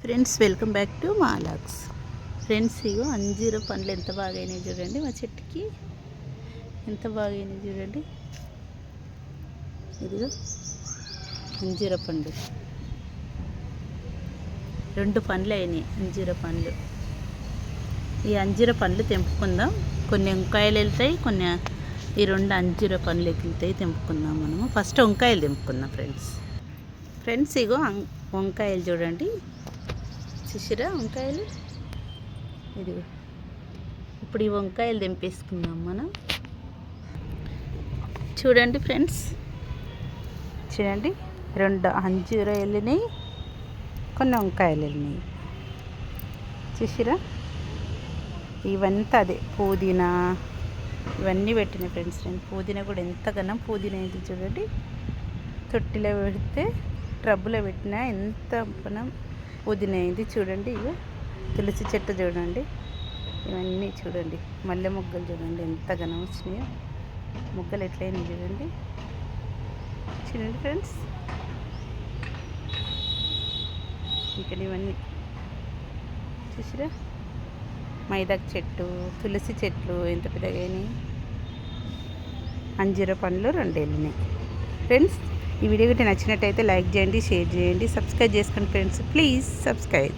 Friends welcome back to మాలాక్స్. Friends ఇగో అంజీర పండ్లు ఎంత బాగా అయినాయి చూడండి. మా చెట్టుకి ఎంత బాగా అయినాయి చూడండి. ఇదిగో అంజీర పండు, 2 పండ్లు అయినాయి అంజీర పండ్లు. ఈ అంజీర పండ్లు తెంపుకుందాం. కొన్ని వంకాయలు వెళ్తాయి, కొన్ని ఈ 2 అంజీర పండ్లు వెళ్తాయి. తెంపుకుందాం మనము. ఫస్ట్ వంకాయలు తెంపుకుందాం ఫ్రెండ్స్ ఇగో వంకాయలు చూడండి. చూసిరా వంకాయలు. ఇదిగో ఇప్పుడు ఈ వంకాయలు తెంపేసుకుందాం మనం. చూడండి ఫ్రెండ్స్, చూడండి 2 అంజూర వెళ్ళినాయి, కొన్ని వంకాయలు వెళ్ళినాయి. చూసిరా, ఇవంతా అదే పుదీనా ఇవన్నీ పెట్టినాయి ఫ్రెండ్స్. నేను పుదీనా కూడా ఎంతగానో పుదీనా అయింది చూడండి. తొట్టిలో పెడితే ట్రబ్బులో పెట్టినా ఎంత మనం పుదీనా అయింది చూడండి. ఇవి తులసి చెట్టు చూడండి, ఇవన్నీ చూడండి. మల్లె మొగ్గలు చూడండి ఎంత ఘనం వచ్చినాయో. మొగ్గలు ఎట్లయినాయి చూడండి. చూడండి ఫ్రెండ్స్, ఇక్కడ ఇవన్నీ చూసిరా. మైదాకు చెట్టు, తులసి చెట్లు ఎంత పెద్దగా అయినాయి. అంజీర పండ్లు 2 వెళ్ళినాయి ఫ్రెండ్స్. ఈ వీడియో నచ్చినట్టయితే లైక్ చేయండి, షేర్ చేయండి, సబ్స్క్రైబ్ చేసుకోండి ఫ్రెండ్స్. Please subscribe.